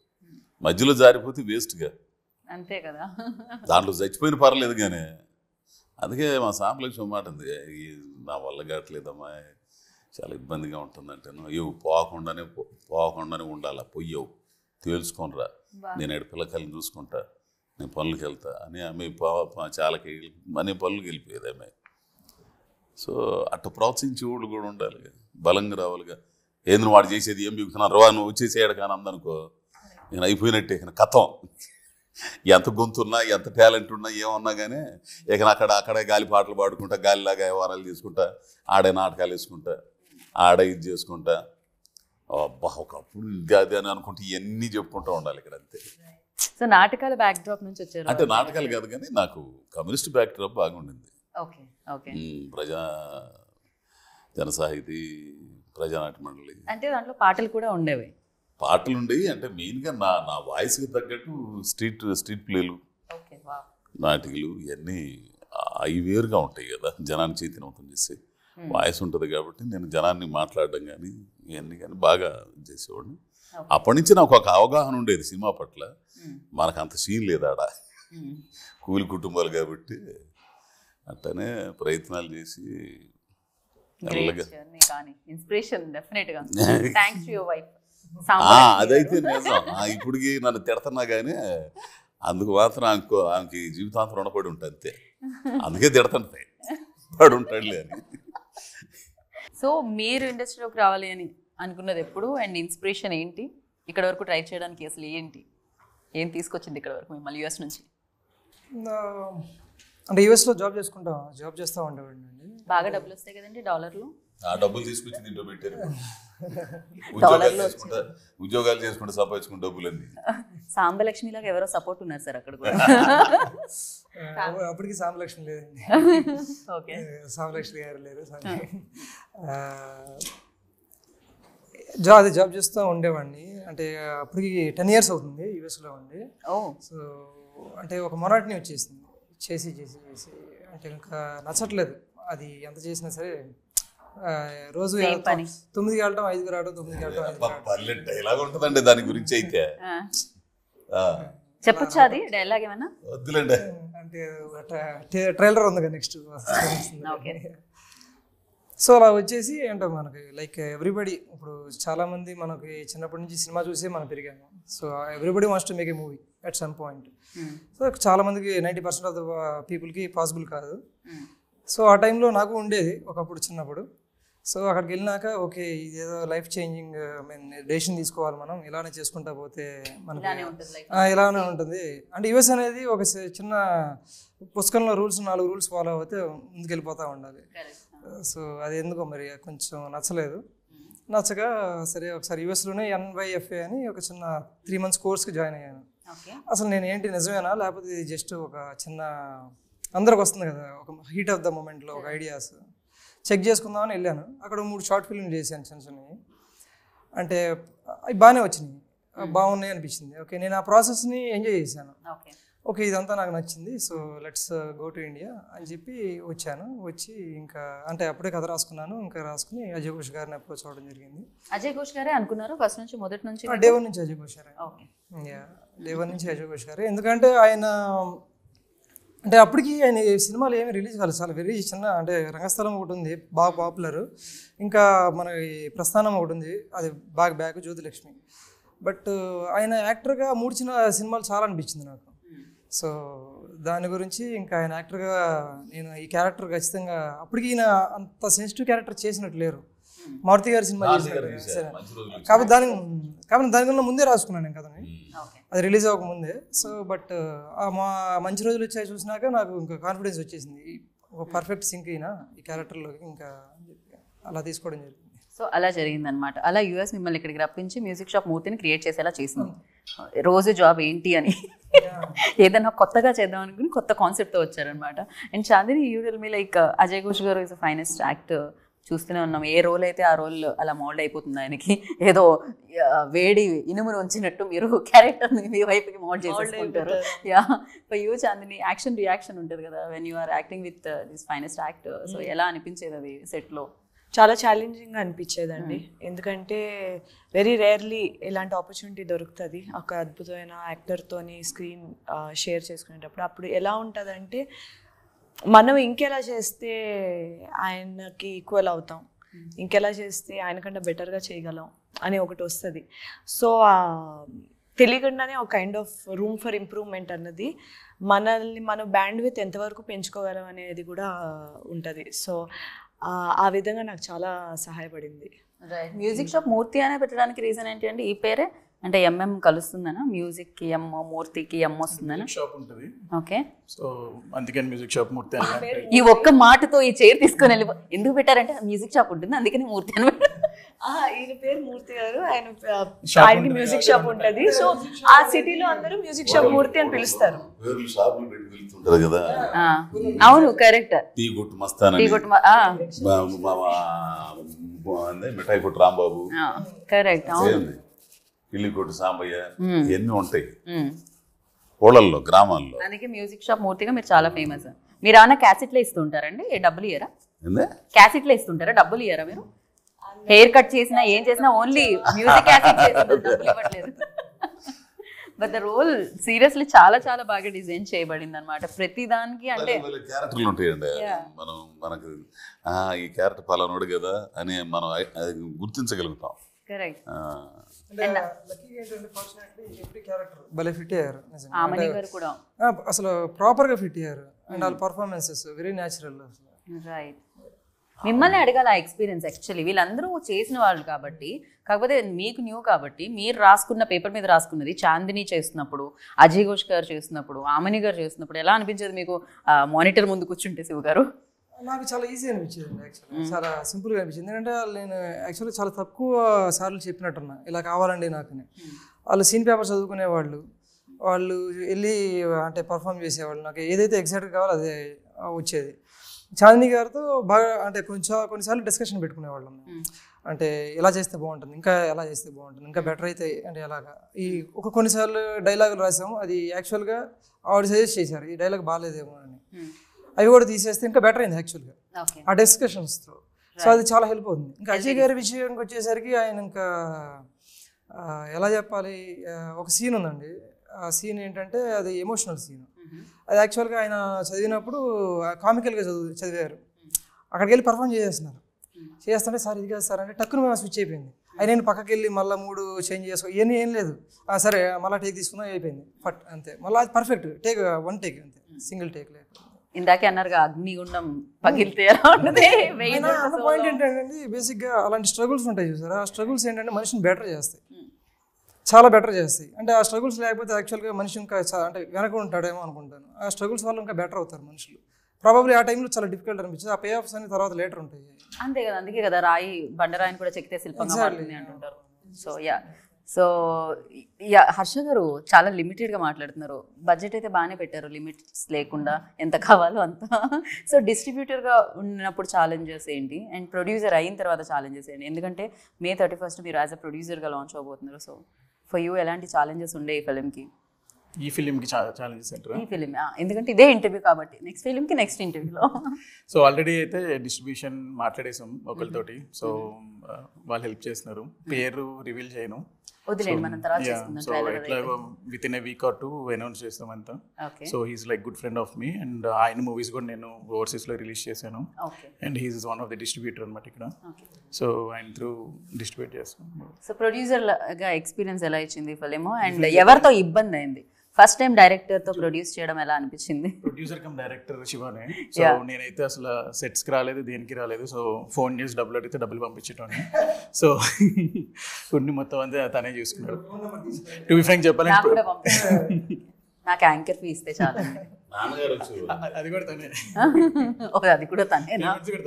మధ్యలో జారిపోతే వేస్ట్గా, అంతే కదా. దాంట్లో చచ్చిపోయిన పర్లేదు. కానీ అందుకే మా సాంప్లక్ష్మి మాట ఉంది, నా వల్ల కావట్లేదమ్మా, చాలా ఇబ్బందిగా ఉంటుందంటేను, ఇవి పోకుండానే ఉండాలా, పొయ్యవు తేల్చుకోనరా, నేను పిల్లకాయలను చూసుకుంటా, నేను పనులకి వెళ్తా అని ఆమె చాలాకి అనే పనులకి వెళ్ళిపోయేది ఆమె. సో అట్లా ప్రోత్సహించే వాళ్ళు కూడా ఉండాలి, బలంగా రావాలిగా. ఏంది వాడు చేసేది ఏం బిగుతున్నాను రవా, నువ్వు వచ్చేసేయడు కానీ అందనుకో, నేను అయిపోయినట్టే ఇక కథం. ఎంత గొంతున్నా, ఎంత టాలెంట్ ఉన్నా, ఏమన్నా కానీ ఇక అక్కడే గాలి పాటలు పాడుకుంటా, గాలిలాగా వ్యవహారాలు తీసుకుంటా, ఆడే నాటకాలు వేసుకుంటా, ఆడే ఇది చేసుకుంటా, అబ్బా ఒకప్పుడు ఇది అది అని అనుకుంటే ఇవన్నీ చెప్పుకుంటూ ఉండాలి ఇక్కడ, అంతే. సో నాటకాల బ్యాక్ డ్రాప్ నుంచి వచ్చారు అంటే నాటకాలు కాదు కానీ నాకు కమ్యూనిస్ట్ బ్యాక్ డ్రాప్ బాగుండింది. జన సాహితీ, ప్రజానాట్య మండలి, అంటే దాంట్లో పాటలు కూడా ఉండేవి. పాటలు ఉండేవి. అంటే మెయిన్గా నా వాయిస్కి తగ్గట్టు స్ట్రీట్ ప్లేలు, నాటికలు ఇవన్నీ అవి వేరుగా ఉంటాయి కదా, జనాన్ని చైతన్యవంతం చేసే వాయిస్ ఉంటుంది కాబట్టి నేను జనాన్ని మాట్లాడడం కానీ ఇవన్నీ కానీ బాగా చేసేవాడిని. అప్పటి నుంచి నాకు ఒక అవగాహన ఉండేది సినిమా పట్ల. మనకు అంత సీన్ లేదు ఆడ, కూలి కుటుంబాలు కాబట్టి అట్టనే ప్రయత్నాలు చేసి గ్రేట్ జర్నీ కానీ ఇన్స్పిరేషన్ డెఫినెట్ గా థ్యాంక్స్ టు యువర్ వైఫ్ అదైతే నిజం. ఇప్పటికి నన్ను తిడుతున్నా కానీ అందుకు మాత్రం ఆమెకి జీవితాంతం రుణపడి ఉంటా అంతే. అందుకే తిడుతుంటాయి పడి ఉంటాడులే అని. సో మీరు ఇండస్ట్రీలోకి రావాలి అని అనుకున్నది ఎప్పుడు అండ్ ఇన్స్పిరేషన్ ఏంటి? ఇక్కడ వరకు ట్రై చేయడానికి అసలు ఏం తీసుకొచ్చింది ఇక్కడ వరకు మిమ్మల్ని యూఎస్ నుంచి? అంటే యూఎస్లో జాబ్ చేస్తూ ఉండేవాడిని అండి. బాగా డబ్బులు వస్తాయి కదండి డాలర్లు? ఆ డబ్బులు తీసుకొచ్చి దీంట్లో పెట్టారు. ఉద్యోగాలు చేసుకుంటే సంపాదించుకుంటే డబ్బులన్నీ. సాంబలక్ష్మి లాగా ఎవరో సపోర్ట్ ఉన్నారు సార్ అక్కడ కూడా. అప్పటికి సాంబలక్ష్మి లేదండి. ఓకే, సాంబలక్ష్మి గారు లేరు. జాబ్ చేస్తూ ఉండేవాడిని. అంటే అప్పటికి 10 years అవుతుంది యూఎస్లో ఉండి. సో అంటే ఒక మొనాటిని వచ్చేసింది చేసి అంటే ఇంకా నచ్చట్లేదు. అది ఎంత చేసినా సరే రోజు 9కి వెళ్ళటం 5కి రావడం, 9కి వెళ్ళటం. డైలాగ్ ఉంటుందండి దాని గురించి అయితే. చెప్పొచ్చా అది డైలాగ్ ఏమన్నా? వద్దులేండి. అంటే ట్రైలర్ ఉంది కదా నెక్స్ట్. సో అలా వచ్చేసి అంటే మనకి లైక్ ఎవ్రీబడి, ఇప్పుడు చాలామంది మనకి చిన్నప్పటి నుంచి సినిమా చూసే మనం పెరిగాము. So everybody wants to make a movie at some point. So చాలామందికి 90% ఆఫ్ ద పీపుల్కి పాసిబుల్ కాదు. సో ఆ టైంలో నాకు ఉండేది ఒకప్పుడు చిన్నప్పుడు. సో అక్కడికి వెళ్ళినాక ఓకే ఇదేదో లైఫ్ చేంజింగ్ డెసిషన్ తీసుకోవాలి, మనం ఇలానే చేసుకుంటా పోతే మనకి ఇలానే ఉంటుంది. అంటే యూఎస్ అనేది ఒక చిన్న పుస్తకంలో 4 రూల్స్ ఫాలో అవుతే ముందుకెళ్ళిపోతూ ఉండాలి. సో అది ఎందుకో మరి కొంచెం నచ్చలేదు. నచ్చగా సరే ఒకసారి యూఎస్లోనే NYFA అని ఒక చిన్న 3 months కోర్స్కి జాయిన్ అయ్యాను. అసలు నేను ఏంటి నిజమేనా లేకపోతే ఇది జస్ట్ ఒక చిన్న అందరికి వస్తుంది కదా ఒక హీట్ ఆఫ్ ద మూమెంట్లో ఒక ఐడియాస్ చెక్ చేసుకుందామని వెళ్ళాను. అక్కడ 3 షార్ట్ ఫిల్మ్ చేశాను చిన్న చిన్నవి. అంటే అవి బాగానే వచ్చినాయి, బాగున్నాయి అనిపించింది. ఓకే నేను ఆ ప్రాసెస్ని ఎంజాయ్ చేశాను. ఓకే ఇదంతా నాకు నచ్చింది. So let's go to India అని చెప్పి వచ్చాను. వచ్చి ఇంకా అంటే అప్పుడే కథ రాసుకున్నాను. ఇంకా రాసుకుని అజయ్ ఘోష్ గారిని అప్రోచ్ అవ్వడం జరిగింది. అజయ్ ఘోష్ గారే అనుకున్నారు ఫస్ట్ నుంచి, మొదటి నుంచి? డే 1 నుంచి అజయ్ ఘోష్ గారే. డే 1 నుంచి అజయ్ ఘోష్ గారే. ఎందుకంటే ఆయన అంటే అప్పటికి ఆయన సినిమాలు ఏమీ రిలీజ్ కాలేదు. చాలా వెరీ చిన్న అంటే రంగస్థలం ఒకటి ఉంది బాగా పాపులర్, ఇంకా మన ప్రస్థానం ఒకటి ఉంది అది బాగా బ్యాక్ జ్యోతిలక్ష్మి. బట్ ఆయన యాక్టర్గా 3 చిన్న సినిమాలు చాలా అనిపించింది నాకు. సో దాని గురించి ఇంకా ఆయన యాక్టర్గా నేను ఈ క్యారెక్టర్ ఖచ్చితంగా అప్పటికి ఈయన అంత సెన్సిటివ్ క్యారెక్టర్ చేసినట్టు లేరు. మారుతి గారి సినిమా చేసినట్టు కాబట్టి దానికన్నా ముందే రాసుకున్నాను నేను కథని, అది రిలీజ్ అవ్వకముందే. సో బట్ మా మంచి రోజులు వచ్చాయి చూసినాక నాకు ఇంకా కాన్ఫిడెన్స్ వచ్చేసింది, ఒక పర్ఫెక్ట్ సింక్ అయినా ఈ క్యారెక్టర్లోకి, ఇంకా అలా తీసుకోవడం జరిగింది. సో అలా జరిగిందనమాట. అలా యూఎస్ మిమ్మల్ని ఇక్కడికి రప్పించి మ్యూజిక్ షాప్ మూర్తిని క్రియేట్ చేసేలా చేసింది. రోజు జాబ్ ఏంటి అని ఏదైనా కొత్తగా చేద్దాం అనుకుని కొత్త కాన్సెప్ట్తో వచ్చారనమాట. And Chandini you will me like Ajay Ghosh garu is a finest actor. చూస్తూనే ఉన్నాం, ఏ రోల్ అయితే ఆ రోల్ అలా మోల్డ్ అయిపోతుంది ఆయనకి. ఏదో వేడి ఇనుమును ఉంచినట్టు మీరు క్యారెక్టర్ని మీ వైపుకి మోల్డ్ చేసేసుకుంటారు. For you Chandini action reaction ఉంటుంది కదా when you are acting with this finest actor. So ఎలా అనిపించేది అది సెట్లో? చాలా ఛాలెంజింగ్గా అనిపించేదండి. ఎందుకంటే వెరీ రేర్లీ ఇలాంటి ఆపర్చునిటీ దొరుకుతుంది ఒక అద్భుతమైన యాక్టర్తోని స్క్రీన్ షేర్ చేసుకునేటప్పుడు. అప్పుడు ఎలా ఉంటుందంటే మనం ఇంకెలా చేస్తే ఆయనకి ఈక్వల్ అవుతాం, ఇంకెలా చేస్తే ఆయనకంటే బెటర్గా చేయగలం అని ఒకటి వస్తుంది. సో తెలియకుండానే ఒక kind of room for improvement అన్నది మనల్ని మనం బ్యాండ్ విత్ ఎంతవరకు పెంచుకోగలం అనేది కూడా ఉంటుంది. సో ఆ విధంగా నాకు చాలా సహాయపడింది. మ్యూజిక్ షాప్ మూర్తి అనే పెట్టడానికి రీజన్ ఏంటి అండి? ఈ పేరే అంటే ఎంఎం కలుస్తుందనా? మ్యూజిక్కి ఎమ్, మూర్తికి ఎమ్ వస్తుందనా? షాప్ ఉంటుంది. ఓకే, సో అందుకని మ్యూజిక్ షాప్ మూర్తి అని. ఈ ఒక్క మాటతో ఈ చైర్ తీసుకొని ఎందుకు పెట్టారంటే మ్యూజిక్ షాప్ ఉంటుంది అందుకని మూర్తి అని. ఈయన పేరు మూర్తి గారు, ఆయనకి మ్యూజిక్ షాప్ ఉంటుంది. సో ఆ సిటీలో అందరూ మ్యూజిక్ షాప్ మూర్తి అని పిలుస్తారు. అవును కరెక్ట్. టీ గుట్టు మస్తాన్, మిఠాయి కొట్టు రాంబాబు, కరెక్ట్. అవును, ఇల్లి కొట్టు సాంబయ్య, ఇవన్నీ ఉంటాయి ఊళ్ళల్లో గ్రామాల్లో. అందుకే మ్యూజిక్ షాప్ మూర్తిగా మీరు చాలా ఫేమస్. మీరు ఏమన్నా క్యాసెట్లో ఇస్తుంటారండి? డబ్బులు ఇయ్యరా? క్యాసెట్లో ఇస్తుంటారా? డబ్బులు ఇయ్యరా మీరు? హెయిర్ కట్ చేసినా ఏం చేసినా ఓన్లీ మ్యూజిక్ క్యాసెట్ చేసిన డబ్బులు ఇవ్వట్లేదు. బట్ ద రోల్ సీరియస్లీ చాలా చాలా బాగా డిజైన్ చేయబడింది అనమాట ప్రతి దానికి. అంటే క్యారెక్టర్లు ఉంటాయండి, మనం మనకు ఈ క్యారెక్టర్ పలానోడు కదా అని మనం అది గుర్తించగలుగుతాం. కరెక్ట్. భలే ఫిట్ అయ్యారు ఆమని గారు కూడా అసలు ప్రాపర్ గా ఫిట్ అయ్యారు. అండ్ వాళ్ళ పర్ఫార్మెన్సెస్ వెరీ న్యాచురల్. రైట్. మిమ్మల్ని అడగాలి ఆ ఎక్స్పీరియన్స్. యాక్చువల్లీ వీళ్ళందరూ చేసిన వాళ్ళు కాబట్టి, కాకపోతే మీకు న్యూ కాబట్టి మీరు రాసుకున్న పేపర్ మీద రాసుకున్నది చాందిని చేస్తున్నప్పుడు, అజయ్ ఘోష్ గారు చేస్తున్నప్పుడు, ఆమని గారు చేస్తున్నప్పుడు ఎలా అనిపించేది మీకు మానిటర్ ముందు కూర్చుంటే శివ గారు? నాకు చాలా ఈజీ అనిపించింది యాక్చువల్లీ, చాలా సింపుల్గా అనిపించింది. ఎందుకంటే నేను యాక్చువల్లీ చాలా తక్కువ సార్లు చెప్పినట్టున్నా ఇలా కావాలండి నాకని. వాళ్ళు సీన్ పేపర్ చదువుకునేవాళ్ళు, వాళ్ళు వెళ్ళి అంటే పర్ఫామ్ చేసేవాళ్ళు. నాకు ఏదైతే ఎగ్జాక్ట్గా కావాలో అదే వచ్చేది. చాందిని గారితో బాగా అంటే కొన్నిసార్లు డిస్కషన్ పెట్టుకునేవాళ్ళం. అంటే ఎలా చేస్తే బాగుంటుంది, ఇంకా ఎలా చేస్తే బాగుంటుంది, ఇంకా బెటర్ అయితే అంటే ఎలాగా. ఈ కొన్నిసార్లు డైలాగులు రాసాము, అది యాక్చువల్గా ఆవిడ సజెస్ట్ చేశారు ఈ డైలాగ్ బాగాలేదేమో అని. అవి కూడా తీసేస్తే ఇంకా బెటర్ అయింది యాక్చువల్గా ఆ డిస్కషన్స్తో. సో అది చాలా హెల్ప్ అవుతుంది. ఇంకా అజయ్ గారి విషయానికి వచ్చేసరికి ఆయన ఇంకా ఎలా చెప్పాలి, ఒక సీన్ ఉందండి. ఆ సీన్ ఏంటంటే అది ఎమోషనల్ సీన్. అది యాక్చువల్గా ఆయన చదివినప్పుడు కామికల్గా చదివారు. అక్కడికి వెళ్ళి పర్ఫామ్ చేస్తుంటే సార్ ఇది కాదు సార్ అంటే టక్కున మేము స్విచ్ అయిపోయింది. ఆయన నేను పక్కకి వెళ్ళి మళ్ళీ 3 చేంజ్ చేసుకో ఇవన్నీ ఏం లేదు. సరే మళ్ళీ టేక్ తీసుకుందాం అయిపోయింది ఫట్ అంతే. మళ్ళీ అది పర్ఫెక్ట్ టేక్, 1 టేక్ అంతే, సింగిల్ టేక్ లేదు. ఇందాకే అన్నారుగా అగ్నిగుండం పగిలితే పాయింట్ ఏంటంటే బేసిక్గా అలాంటి స్ట్రగుల్స్ ఉంటాయి చూసారా. ఆ స్ట్రగుల్స్ ఏంటంటే మనిషిని బెటర్ చేస్తాయి, చాలా బెటర్ చేస్తాయి. అంటే ఆ స్ట్రగుల్స్ లేకపోతే యాక్చువల్గా మనిషి ఇంకా అంటే వెనక ఉంటాడేమో అనుకుంటాను. ఆ స్ట్రగుల్స్ వల్ల ఇంకా బెటర్ అవుతారు మనుషులు. ప్రాబబ్లీ ఆ టైంలో చాలా డిఫికల్ట్ అనిపించింది. ఆ పే ఆఫ్స్ అని తర్వాత లేటర్ ఉంటాయి. అంతే కదా, అందుకే కదా రాయి బండరాయిని కూడా చెక్కితే శిల్పంగా మారుతుంది అంటుంటారు. సో యా హర్ష గారు చాలా లిమిటెడ్గా మాట్లాడుతున్నారు. బడ్జెట్ అయితే బాగానే పెట్టారు, లిమిట్స్ లేకుండా ఎంత కావాలో అంత. సో డిస్ట్రిబ్యూటర్గా ఉన్నప్పుడు ఛాలెంజెస్ ఏంటి, అండ్ ప్రొడ్యూసర్ అయిన తర్వాత ఛాలెంజెస్ ఏంటి? ఎందుకంటే May 31st మీరు యాజ్ అ ప్రొడ్యూసర్గా లాంచ్ అవబోతున్నారు. సో ఫర్ యూ ఎలాంటి ఛాలెంజెస్ ఉండే ఈ ఫిలింకి? ఈ ఫిలింకి ఛాలెంజెస్ అంటారా? ఈ ఫిలిం ఎందుకంటే ఇదే ఇంటర్వ్యూ కాబట్టి నెక్స్ట్ ఫిలింకి నెక్స్ట్ ఇంటర్వ్యూలో. సో ఆల్రెడీ అయితే డిస్ట్రిబ్యూషన్ మాట్లాడేసాం ఒకరితోటి. సో వాళ్ళు హెల్ప్ చేస్తున్నారు. పేరు రివీల్ చేయను, వదిలేండి, మనం తర్వాత చేసుకుందాం. సో ఎట్లా with in a week or 2 announce చేస్తాం అంతా. So he's like good friend of me, and ఆయన మూవీస్ కూడా నేను ఓవర్సీస్లో రిలీజ్ చేశాను. And he's one of the distributor అనమాట ఇక్కడ. సో ఆయన త్రూ డిస్ట్రిబ్యూట్ చేస్తాం. సో ప్రొడ్యూసర్గా ఎక్స్పీరియన్స్ ఎలా ఇచ్చింది ఫిలిం, అండ్ ఎవరితో ఇబ్బంది అయింది? ఫస్ట్ టైం డైరెక్టర్తో ప్రొడ్యూస్ చేయడం ఎలా అనిపించింది? ప్రొడ్యూసర్ కమ్ డైరెక్టర్ శివానే. సో నేనైతే అసలు సెట్స్కి రాలేదు, దేనికి రాలేదు. సో ఫోన్ చేసి డబ్బులు అడిగితే డబ్బులు పంపించేటోని. సో కొన్ని మొత్తం అంతా తనే చూసుకున్నాడు. టు బి ఫ్రాంక్ చెప్పాలంటే నాకు యాంకర్ ఫీ ఇస్తే చాలా. అది కూడా తనే, అది కూడా తనే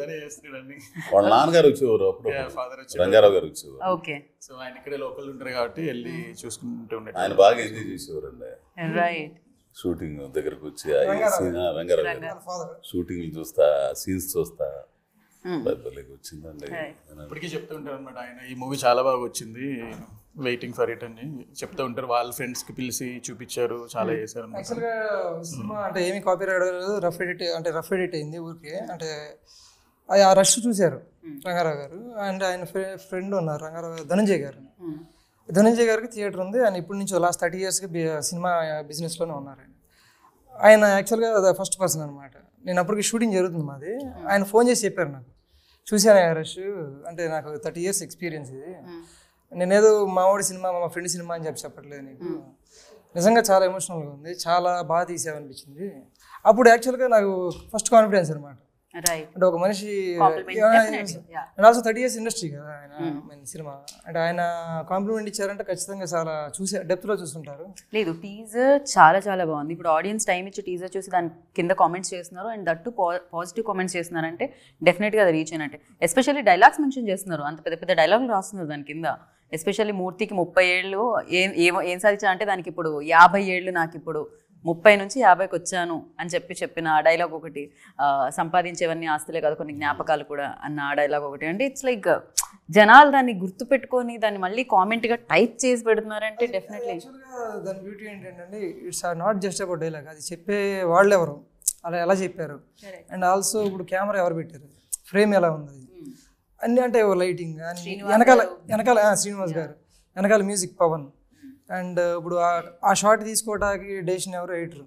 తనే చేస్తున్నాడు. వాళ్ళ నాన్నగారు వచ్చేవారు అప్పుడు, ఫాదర్ వచ్చి రంగారావు గారు వచ్చేవారు. ఓకే. సో ఆయన ఇక్కడే లోకల్ ఉంటారు కాబట్టి వెళ్ళి చూసుకుంటూ ఉండేది. ఆయన బాగా ఎంజాయ్ చేసేవారండి. రైట్. షూటింగ్ దగ్గరకు వచ్చి రంగారావు గారు షూటింగ్లు చూస్తా, సీన్స్ చూస్తా వచ్చిందండి. ఇప్పటికీ చెప్తూ ఉంటారు అనమాట ఆయన, ఈ మూవీ చాలా బాగా వచ్చింది, వెయిటింగ్ ఫర్ ఇట్ అని చెప్తూ ఉంటారు. వాళ్ళ ఫ్రెండ్స్కి పిలిచి చూపించారు, చాలా చేశారు. యాక్చువల్గా సినిమా అంటే ఏమి కాపీ రాయలేదు, రఫ్ ఎడిట్ అయింది ఊరికి. అంటే ఆ రష్ చూశారు రంగారావు గారు. అండ్ ఆయన ఫ్రెండ్ ఉన్నారు రంగారావు గారు, ధనంజయ్ గారికి థియేటర్ ఉంది. ఆయన ఇప్పటి నుంచి లాస్ట్ 30 yearsకి సినిమా బిజినెస్లోనే ఉన్నారు. ఆయన యాక్చువల్గా ఫస్ట్ పర్సన్ అనమాట. నేను అప్పటికి షూటింగ్ జరుగుతుంది మాది. ఆయన ఫోన్ చేసి చెప్పారు నాకు, చూశాను రష్ అంటే నాకు 30 years ఎక్స్పీరియన్స్ ఇది, నేనేదో మావాడి సినిమా మా ఫ్రెండ్ సినిమా అని చెప్పట్లేదు నీకు, నిజంగా చాలా ఎమోషనల్గా ఉంది, చాలా బాగా తీసామనిపించింది. అప్పుడు యాక్చువల్గా నాకు ఫస్ట్ కాన్ఫిడెన్స్ అనమాట. అంటే ఒక మనిషి అండ్ ఆల్సో 30 years ఇండస్ట్రీ కదా ఆయన సినిమా. అంటే ఆయన కాంప్లిమెంట్ ఇచ్చారంటే ఖచ్చితంగా చాలా డెప్త్లో చూస్తుంటారు. లేదు, టీజర్ చాలా చాలా బాగుంది. ఇప్పుడు ఆడియన్స్ టైం ఇచ్చి టీజర్ చూసి దాని కింద కామెంట్స్ చేస్తున్నారు, అండ్ దట్టు పాజిటివ్ కామెంట్స్ చేస్తున్నారంటే డెఫినెట్గా అది రీచ్ అయినట్టే. ఎస్పెషల్లీ డైలాగ్స్ మెన్షన్ చేస్తున్నారు, అంత పెద్ద పెద్ద డైలాగులు రాస్తున్నారు దాని కింద. ఎస్పెషల్లీ మూర్తికి 30 ఏళ్ళు ఏం సాధించా అంటే దానికి ఇప్పుడు 50 ఏళ్ళు, నాకు ఇప్పుడు 30 నుంచి 50కి వచ్చాను అని చెప్పిన ఆ డైలాగ్ ఒకటి, సంపాదించేవన్నీ ఆస్తులే కాదు కొన్ని జ్ఞాపకాలు కూడా అన్న ఆ డైలాగ్ ఒకటి. అంటే ఇట్స్ లైక్ జనాలు దాన్ని గుర్తుపెట్టుకొని దాన్ని మళ్ళీ కామెంట్గా టైప్ చేసి పెడుతున్నారంటే డెఫినెట్లీ దాని బ్యూటీ ఏంటంటే it's not just about dialogue, అది చెప్పే వాళ్ళు ఎవరు, అలా ఎలా చెప్పారు, అండ్ ఆల్సో ఇప్పుడు కెమెరా ఎవరు పెట్టారు, ఫ్రేమ్ ఎలా ఉంది, అన్నీ అంటే లైటింగ్ వెనకాల శ్రీనివాస్ గారు, వెనకాల మ్యూజిక్ పవన్, అండ్ ఇప్పుడు ఆ షార్ట్ తీసుకోవడానికి డెసిషన్ ఎవరు ఎడిటర్,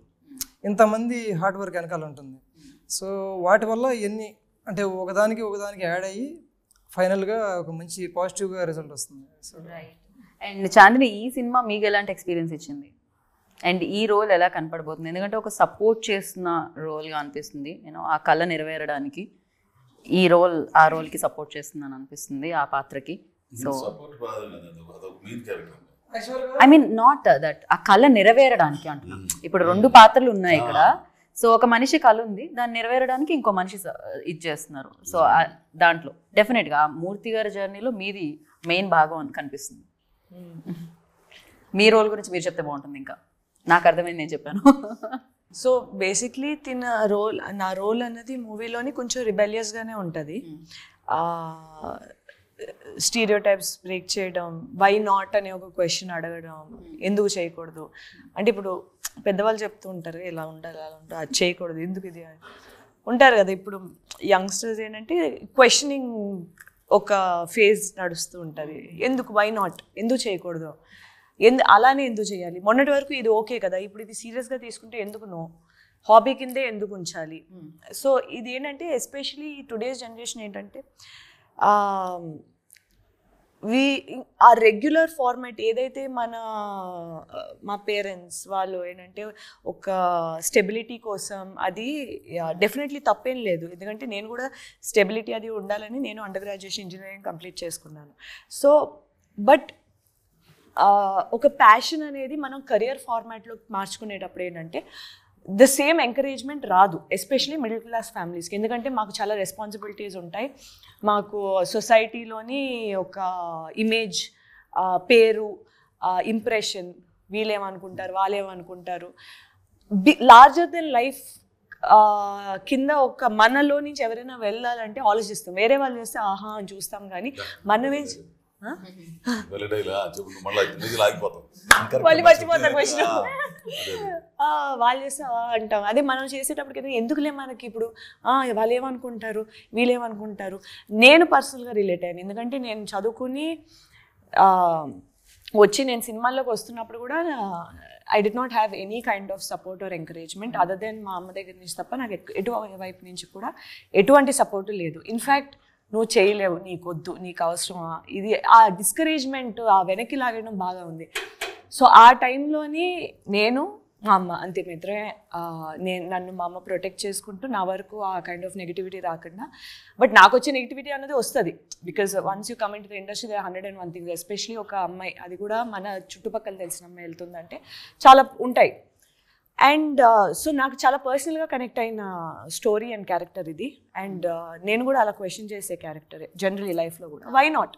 ఇంతమంది హార్డ్ వర్క్ వెనకాల ఉంటుంది. సో వాటి వల్ల ఎన్ని అంటే ఒకదానికి యాడ్ అయ్యి ఫైనల్గా ఒక మంచి పాజిటివ్గా రిజల్ట్ వస్తుంది. సో అండ్ చాందిని, ఈ సినిమా మీకు ఎలాంటి ఎక్స్పీరియన్స్ ఇచ్చింది అండ్ ఈ రోల్ ఎలా కనపడబోతుంది? ఎందుకంటే ఒక సపోర్ట్ చేస్తున్న రోల్గా అనిపిస్తుంది, నేను ఆ కళ నెరవేరడానికి ఈ రోల్ ఆ రోల్కి సపోర్ట్ చేస్తున్నాను అనిపిస్తుంది, ఆ పాత్రకి. So I mean not that, ఆ కళ నెరవేరడానికి అంటున్నాను. ఇప్పుడు 2 పాత్రలు ఉన్నాయి ఇక్కడ. సో ఒక మనిషి కళ ఉంది, దాన్ని నెరవేరడానికి ఇంకో మనిషి ఇది చేస్తున్నారు. సో దాంట్లో డెఫినెట్గా ఆ మూర్తి గారి జర్నీలో మీది మెయిన్ భాగం అని కనిపిస్తుంది. మీ రోల్ గురించి మీరు చెప్తే బాగుంటుంది. ఇంకా నాకు అర్థమైంది, నేను చెప్పాను. సో బేసిక్లీ నా రోల్ అన్నది మూవీలోని కొంచెం రిబెలియస్గానే ఉంటుంది. స్టీరియోటైప్స్ బ్రేక్ చేయడం, వై నాట్ అనే ఒక క్వశ్చన్ అడగడం, ఎందుకు చేయకూడదు అంటే ఇప్పుడు పెద్దవాళ్ళు చెప్తూ ఉంటారు ఎలా ఉండాలి అలా ఉండాలి, అది చేయకూడదు ఎందుకు ఇది ఉంటారు కదా. ఇప్పుడు యంగ్స్టర్స్ ఏంటంటే క్వశ్చనింగ్ ఒక ఫేజ్ నడుస్తూ ఉంటుంది. ఎందుకు, వై నాట్, ఎందుకు చేయకూడదు, అలానే ఎందుకు చేయాలి, మొన్నటి వరకు ఇది ఓకే కదా, ఇప్పుడు ఇది సీరియస్గా తీసుకుంటే ఎందుకు నో, హాబీ కిందే ఎందుకు ఉంచాలి. సో ఇది ఏంటంటే ఎస్పెషలీ టుడేస్ జనరేషన్ ఏంటంటే ఆ రెగ్యులర్ ఫార్మాట్ ఏదైతే మా పేరెంట్స్ వాళ్ళు ఏంటంటే ఒక స్టెబిలిటీ కోసం, అది డెఫినెట్లీ తప్పేం లేదు. ఎందుకంటే నేను కూడా స్టెబిలిటీ అది ఉండాలని నేను అండర్ గ్రాడ్యుయేషన్ ఇంజనీరింగ్ కంప్లీట్ చేసుకున్నాను. సో బట్ ఒక ప్యాషన్ అనేది మనం కెరియర్ ఫార్మాట్లో మార్చుకునేటప్పుడు ఏంటంటే ద సేమ్ ఎంకరేజ్మెంట్ రాదు, ఎస్పెషలీ మిడిల్ క్లాస్ ఫ్యామిలీస్కి. ఎందుకంటే మాకు చాలా రెస్పాన్సిబిలిటీస్ ఉంటాయి. మాకు సొసైటీలోని ఒక ఇమేజ్, పేరు, ఇంప్రెషన్, వీళ్ళేమనుకుంటారు వాళ్ళేమనుకుంటారు, లార్జర్ దెన్ లైఫ్ కింద ఒక మనలో నుంచి ఎవరైనా వెళ్ళాలంటే ఆలోచిస్తాం. వేరే వాళ్ళు చేస్తే ఆహా అని చూస్తాం, కానీ మనమే మళ్ళీ మర్చిపోతాం క్వశ్చన్. వాళ్ళు చేస్తే అంటాం. అదే మనం చేసేటప్పటికి ఎందుకులే మనకి ఇప్పుడు వాళ్ళు ఏమనుకుంటారు వీళ్ళేమనుకుంటారు. నేను పర్సనల్గా రిలేట్ అయ్యాను, ఎందుకంటే నేను చదువుకుని వచ్చి నేను సినిమాల్లోకి వస్తున్నప్పుడు కూడా I did not have any kind of support or encouragement other than మా అమ్మ దగ్గర నుంచి తప్ప నాకు ఎటు వైపు నుంచి కూడా ఎటువంటి సపోర్టు లేదు. ఇన్ఫ్యాక్ట్ నువ్వు చేయలేవు, నీకొద్దు, నీకు అవసరమా, ఇది ఆ డిస్కరేజ్మెంట్, ఆ వెనక్కి లాగడం బాగా ఉంది. సో ఆ టైంలోని నేను మా అమ్మ అంతే మిత్రమే, నన్ను మా అమ్మ ప్రొటెక్ట్ చేసుకుంటూ నా వరకు ఆ కైండ్ ఆఫ్ నెగిటివిటీ రాకుండా. బట్ నాకు వచ్చే నెగిటివిటీ అనేది వస్తుంది, because once you come in to the industry 101 things. Especially ఒక అమ్మాయి, అది కూడా మన చుట్టుపక్కల తెలిసిన అమ్మాయి వెళ్తుందంటే చాలా ఉంటాయి. అండ్ సో నాకు చాలా పర్సనల్గా కనెక్ట్ అయిన స్టోరీ అండ్ క్యారెక్టర్ ఇది. అండ్ నేను కూడా అలా క్వశ్చన్ చేసే క్యారెక్టరే జనరలీ లైఫ్లో కూడా. Why not?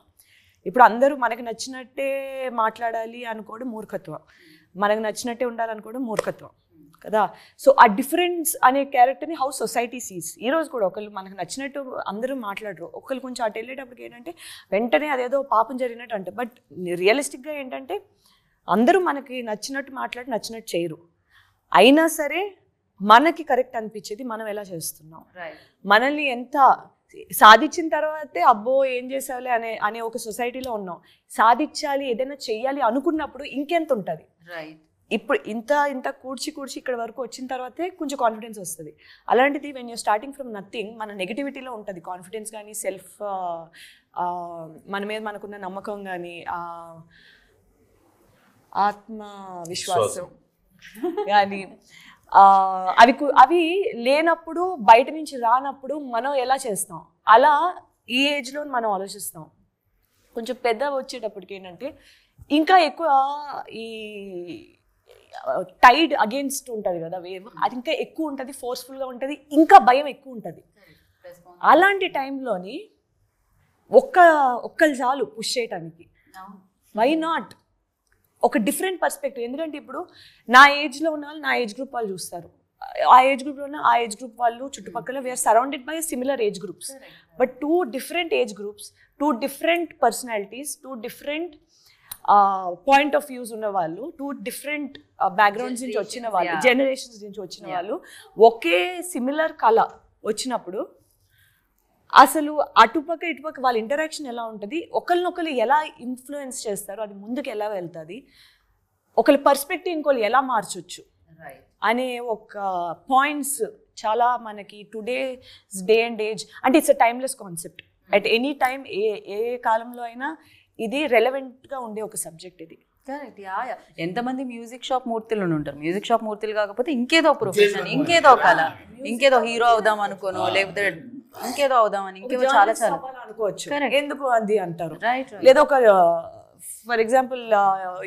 ఇప్పుడు అందరూ మనకు నచ్చినట్టే మాట్లాడాలి అనుకోవడం మూర్ఖత్వం, మనకు నచ్చినట్టే ఉండాలనుకోవడం మూర్ఖత్వం కదా. సో ఆ డిఫరెన్స్ అనే క్యారెక్టర్ని హౌ సొసైటీ సీస్. ఈరోజు కూడా ఒకళ్ళు మనకు నచ్చినట్టు అందరూ మాట్లాడరు, ఒకళ్ళు కొంచెం అటు వెళ్ళేటప్పటికి ఏంటంటే వెంటనే అదేదో పాపం జరిగినట్టు అంటే. బట్ రియలిస్టిక్గా ఏంటంటే అందరూ మనకి నచ్చినట్టు మాట్లాడి నచ్చినట్టు చేయరు. అయినా సరే మనకి కరెక్ట్ అనిపించేది మనం ఎలా చేస్తున్నాం, మనల్ని ఎంత సాధించిన తర్వాతే అబ్బో ఏం చేసావులే అనే ఒక సొసైటీలో ఉన్నాం. సాధించాలి, ఏదైనా చెయ్యాలి అనుకున్నప్పుడు ఇంకెంత ఉంటుంది. ఇప్పుడు ఇంత కూర్చి ఇక్కడ వరకు వచ్చిన తర్వాతే కొంచెం కాన్ఫిడెన్స్ వస్తుంది. అలాంటిది when you starting from nothing, మన నెగిటివిటీలో ఉంటుంది కాన్ఫిడెన్స్ కానీ, సెల్ఫ్ మన మీద మనకున్న నమ్మకం కానీ, ఆత్మవిశ్వాసం కానీ అవి లేనప్పుడు, బయట నుంచి రానప్పుడు మనం ఎలా చేస్తాం, అలా ఈ ఏజ్లో మనం ఆలోచిస్తాం. కొంచెం పెద్ద వచ్చేటప్పటికి ఏంటంటే ఇంకా ఎక్కువ ఈ టైడ్ అగేన్స్ట్ ఉంటుంది కదా వేవ్, అది ఇంకా ఎక్కువ ఉంటుంది, ఫోర్స్ఫుల్గా ఉంటుంది, ఇంకా భయం ఎక్కువ ఉంటుంది. అలాంటి టైంలోని ఒక్కళ్ళు చాలు పుష్ చేయటానికి. Why not? ఒక డిఫరెంట్ పర్స్పెక్టివ్. ఎందుకంటే ఇప్పుడు నా ఏజ్లో ఉన్న వాళ్ళు నా ఏజ్ గ్రూప్ వాళ్ళు చూస్తారు, ఆ ఏజ్ గ్రూప్లో ఉన్న ఆ ఏజ్ గ్రూప్ వాళ్ళు చుట్టుపక్కల we are surrounded by similar age groups. But 2 different age groups, 2 different personalities, 2 different point of views ఉన్న వాళ్ళు, 2 different బ్యాక్గ్రౌండ్స్ నుంచి వచ్చిన వాళ్ళు, జనరేషన్స్ నుంచి వచ్చిన వాళ్ళు ఒకే సిమిలర్ కళ వచ్చినప్పుడు అసలు అటుపక్క ఇటుపక్క వాళ్ళ ఇంటరాక్షన్ ఎలా ఉంటుంది, ఒకరినొకరు ఎలా ఇన్ఫ్లుయెన్స్ చేస్తారు, అది ముందుకు ఎలా వెళ్తుంది, ఒకరి పర్స్పెక్టివ్ ఇంకోళ్ళు ఎలా మార్చొచ్చు అనే ఒక పాయింట్స్ చాలా మనకి టుడేస్ డే అండ్ ఏజ్ అంటే it's a timeless concept. At any time ఏ కాలంలో అయినా ఇది రెలవెంట్గా ఉండే ఒక సబ్జెక్ట్ ఇది. కరెక్ట్. ఎంతమంది మ్యూజిక్ షాప్ మూర్తులు ఉంటారు. మ్యూజిక్ షాప్ మూర్తులు కాకపోతే ఇంకేదో ప్రొఫెషన్, ఇంకేదో కళ, ఇంకేదో హీరో అవుదాం అనుకోను, లేకపోతే ఇంకేదో అవుదామని ఇంకేదో చాలా చాలా అనుకోవచ్చు. ఎందుకు అది అంటారు. రైట్. లేదా ఒక ఫర్ ఎగ్జాంపుల్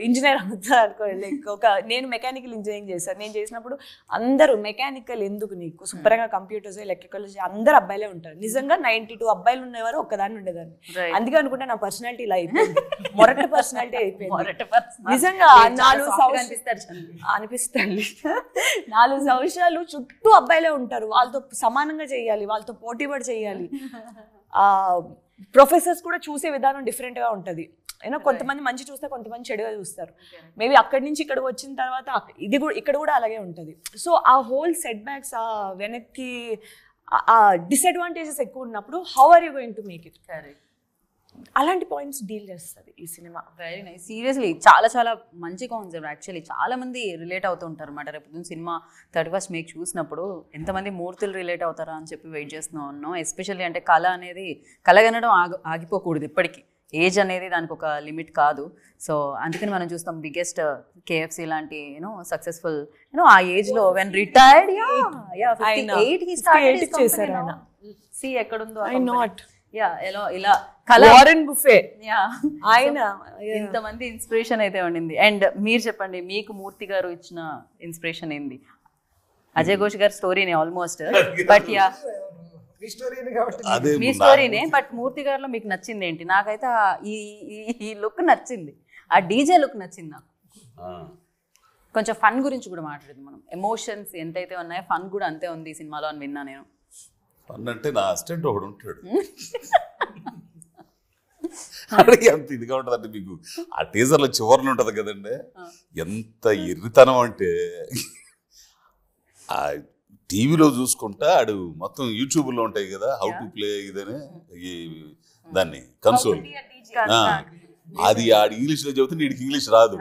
ఇంజనీర్ అవుతా అనుకో, లైక్ ఒక నేను మెకానికల్ ఇంజనీరింగ్ చేశాను. నేను చేసినప్పుడు అందరూ మెకానికల్ ఎందుకు నీకు, శుభ్రంగా కంప్యూటర్స్ ఎలక్ట్రికల్ అందరు అబ్బాయిలే ఉంటారు. నిజంగా 92 అబ్బాయిలు ఉండేవారు, ఒక్కదాన్ని ఉండేదాన్ని. అందుకే అనుకుంటే నా పర్సనాలిటీ ఇలా అయిపోయింది, మొరటి పర్సనాలిటీ అయిపోయింది. నిజంగా 4 అనిపిస్తుంది 4 సంవత్సరాలు చుట్టూ అబ్బాయిలే ఉంటారు, వాళ్ళతో సమానంగా చేయాలి, వాళ్ళతో పోటీపడి చేయాలి. ప్రొఫెసర్స్ కూడా చూసే విధానం డిఫరెంట్గా ఉంటుంది. ఏదో కొంతమంది మంచి చూస్తే కొంతమంది చెడుగా చూస్తారు. మేబీ అక్కడి నుంచి ఇక్కడికి వచ్చిన తర్వాత ఇది కూడా ఇక్కడ కూడా అలాగే ఉంటుంది. సో ఆ హోల్ సెట్ బ్యాక్స్, ఆ వెనక్కి ఆ డిసడ్వాంటేజెస్ ఎక్కువ ఉన్నప్పుడు how are you going to make it, అలాంటి పాయింట్స్ డీల్ చేస్తుంది ఈ సినిమా. Very nice. సీరియస్లీ చాలా చాలా మంచి కాన్సెప్ట్. యాక్చువల్లీ చాలా మంది రిలేట్ అవుతూ ఉంటారు అనమాట. రేపు సినిమా 31st May చూసినప్పుడు ఎంతమంది మూర్తులు రిలేట్ అవుతారా అని చెప్పి వెయిట్ చేస్తున్నాం ఉన్నాం. ఎస్పెషల్లీ అంటే కళ అనేది కలగనడం ఆగిపోకూడదు ఎప్పటికీ. ఏజ్ అనేది దానికి ఒక లిమిట్ కాదు. సో అందుకని మనం చూస్తాం బిగ్గెస్ట్ KFC లాంటి సక్సెస్ఫుల్ ఆ ఏజ్లో when retired 58 he started his company. See ఎక్కడుందో ఇలా వారెన్ బుఫే ఆయన ఇంతమంది ఇన్స్పిరేషన్ అయితే ఉండింది. అండ్ మీరు చెప్పండి, మీకు మూర్తి గారు ఇచ్చిన ఇన్స్పిరేషన్ ఏంది? అజయ్ ఘోష్ గారి స్టోరీనే ఆల్మోస్ట్, బట్ మీ స్టోరీనే, బట్ మూర్తి గారిలో మీకు నచ్చింది ఏంటి? నాకైతే ఈ లుక్ నచ్చింది, ఆ డీజే లుక్ నచ్చింది నాకు. కొంచెం ఫన్ గురించి కూడా మాట్లాడదు మనం. ఎమోషన్స్ ఎంతైతే ఉన్నాయో ఫన్ కూడా అంతే ఉంది ఈ సినిమాలో అని విన్నా నేను. ఫన్ అంటే నా అసిస్టెంట్ ఒకడు ఉంటాడు, అడిగి అంత ఇదిగా ఉంటుంది. అంటే మీకు ఆ టీజర్లో చివరిలో ఉంటుంది కదండి, ఎంత ఎర్రితనం అంటే ఆ టీవీలో చూసుకుంటా ఆడు మొత్తం యూట్యూబ్లో ఉంటాయి కదా, హౌ టు ప్లే ఇదని ఈ దాన్ని కన్సోల్, అది ఆడు ఇంగ్లీష్లో చెబుతుంటే వీడికి ఇంగ్లీష్ రాదు.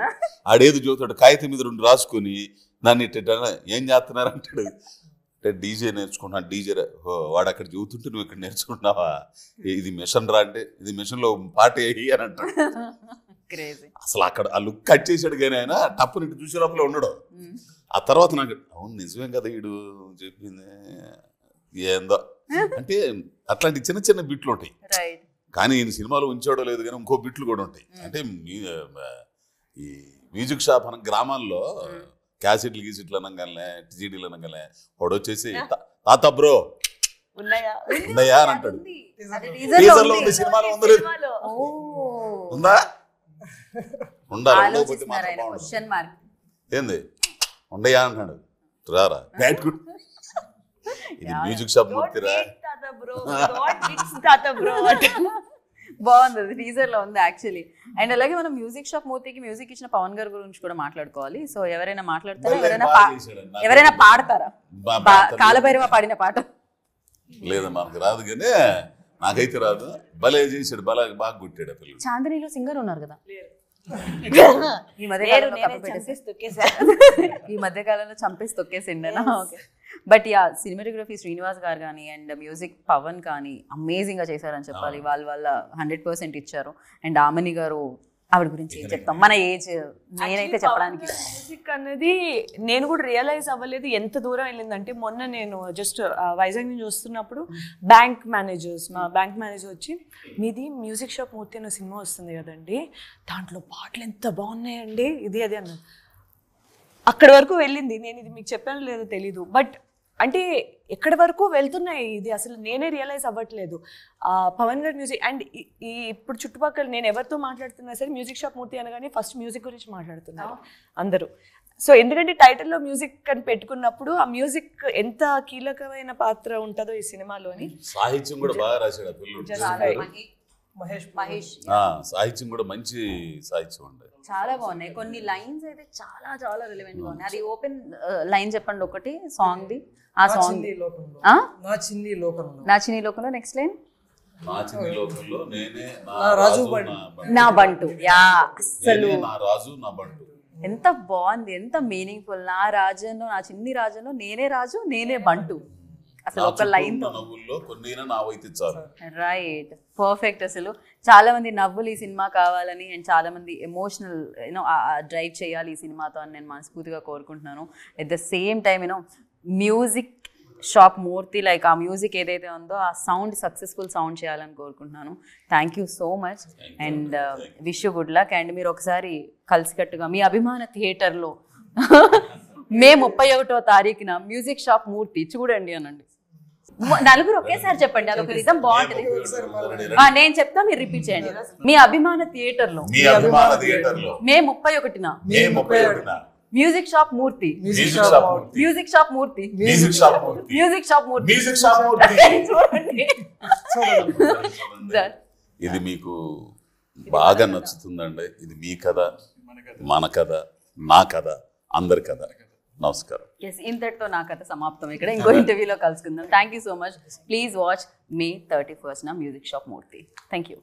ఆడేది చెబుతాడు కాగితం మీద 2 రాసుకొని దాన్ని ఏం చేస్తున్నారు అంటాడు. అంటే డీజే నేర్చుకుంటున్నాను. డీజే వాడు అక్కడ చెబుతుంటే నువ్వు ఇక్కడ నేర్చుకుంటున్నావా, ఇది మిషన్ రా అంటే ఇది మిషన్లో పాట వేయి అని అంటాడు. అసలు అక్కడ ఆ లుక్ కట్ చేసాడు కానీ ఆయన టప్పుని చూసే లోపల ఉండడు. ఆ తర్వాత నాకు అవును నిజమే కదా వీడు చెప్పింది ఏందో అంటే అట్లాంటి చిన్న చిన్న బిట్లు ఉంటాయి. కానీ ఈయన సినిమాలో ఉంచాడో లేదు కానీ ఇంకో బిట్లు కూడా ఉంటాయి. అంటే ఈ మ్యూజిక్ షాప్ అన్న గ్రామాల్లో క్యాసెట్లు గీసెట్లు అనగానే టీజీడీలు అనగానే వాడు వచ్చేసి తాత బ్రో ఉన్నాయా అని అంటాడు. టీజర్లో ఉంది, సినిమాలో ఉందా ఉండాలి ఏంది ఉండయా అంటున్నాడు. రారా ఇది మ్యూజిక్ షాప్ మూర్తిరా బాగుంది, అది టీజర్ లో ఉంది యాక్చువల్లీ. అండ్ అలాగే మనం మ్యూజిక్ షాప్ మూర్తికి మ్యూజిక్ ఇచ్చిన పవన్ గారి గురించి కూడా మాట్లాడుకోవాలి. సో ఎవరైనా మాట్లాడతారా, ఎవరైనా పాడతారా కాలభైరవ పాడిన పాట? లేదా మనకు రాదు కానీ నాకైతే రాదు. భలే చేశాడు, బాగా గుట్టాడు పిల్లలు. చాందినిలో సింగర్ ఉన్నారు కదా ఈ మధ్య కాలంలో చంపేసి తొక్కేసిండేనా? Okay. But yeah cinematography Srinivas garu కానీ అండ్ మ్యూజిక్ పవన్ కానీ అమేజింగ్గా చేశారని చెప్పాలి. వాళ్ళ 100% ఇచ్చారు. అండ్ ఆమని గారు, ఆవిడ గురించి ఏం చెప్తాం, మన ఏజ్ నేనైతే చెప్పడానికి. మ్యూజిక్ అనేది నేను కూడా రియలైజ్ అవ్వలేదు ఎంత దూరం వెళ్ళిందంటే, మొన్న నేను జస్ట్ వైజాగ్ నుంచి వస్తున్నప్పుడు మా బ్యాంక్ మేనేజర్ వచ్చి, మీది మ్యూజిక్ షాప్ మూర్తి అనే సినిమా వస్తుంది కదండి, దాంట్లో పాటలు ఎంత బాగున్నాయండి ఇది అది అన్నారు. అక్కడి వరకు వెళ్ళింది. నేను ఇది మీకు చెప్పానో లేదో తెలీదు, బట్ అంటే ఎక్కడి వరకు వెళ్తున్నాయి ఇది అసలు నేనే రియలైజ్ అవ్వట్లేదు. పవన్ గారి మ్యూజిక్ అండ్ ఈ ఇప్పుడు చుట్టుపక్కల నేను ఎవరితో మాట్లాడుతున్నా సరే మ్యూజిక్ షాప్ మూర్తి అనగానే ఫస్ట్ మ్యూజిక్ గురించి మాట్లాడుతున్నారు అందరూ. సో ఎందుకంటే టైటిల్లో మ్యూజిక్ అని పెట్టుకున్నప్పుడు ఆ మ్యూజిక్ ఎంత కీలకమైన పాత్ర ఉంటుందో ఈ సినిమాలోని. సాహిత్యం కూడా బాగా రాశాడు మహేష్. సాహిత్యం కూడా మంచి సాహిత్యం ఉండే, చాలా బాగున్నాయి. కొన్ని లైన్స్ అయితే చాలా చాలా రిలవెంట్ గా ఉన్నాయి. అది ఓపెన్ లైన్ చెప్పండి ఒకటి సాంగ్ ది. ఆ సాంగ్ నా చిన్ని లోకంలో నెక్స్ట్ లైన్ నా చిన్ని లోకంలో నేనే రాజు నా బంటు. యా అసలు నా రాజు నా బంటు. ఎంత బాగుంది, ఎంత మీనింగ్ఫుల్. నా రాజ్యంలో, నా చిన్ని రాజ్యంలో నేనే రాజు, నేనే బంటు. అసలు ఒక లైన్ రైట్, పర్ఫెక్ట్. అసలు చాలా మంది నవ్వులు ఈ సినిమా కావాలని అండ్ చాలా మంది ఎమోషనల్ డ్రైవ్ చేయాలి ఈ సినిమాతో అని నేను మనస్ఫూర్తిగా కోరుకుంటున్నాను. At the same time music shop Murthy, like ఆ మ్యూజిక్ ఏదైతే ఉందో ఆ సౌండ్ సక్సెస్ఫుల్ సౌండ్ చేయాలని కోరుకుంటున్నాను. Thank you so much and wish you good luck. And మీరు ఒకసారి కలిసికట్టుగా మీ అభిమాన థియేటర్లో మే 31వ తారీఖున మ్యూజిక్ షాప్ మూర్తి చూడండి అనండి. నలుగురు ఒకేసారి చెప్పండి, అదొక రిధం బాగుంటుంది. నేను చెప్తా, మీరు రిపీట్ చేయండి. మీ అభిమాన థియేటర్లో మే 31న మ్యూజిక్ షాప్ మూర్తి, మ్యూజిక్ షాప్ మూర్తి, మ్యూజిక్ షాప్ మూర్తి చూడండి. ఇది మీకు బాగా నచ్చుతుందండి. ఇది మీ కథ, మన కథ, నా కథ, అందరి కథ. నమస్కారం. ఎస్, ఇంతటితో నా కథ సమాప్తం. ఇక్కడ ఇంకో ఇంటర్వ్యూలో కలుసుకుందాం. Thank you so much. Please watch May 31న music shop Murthy. Thank you.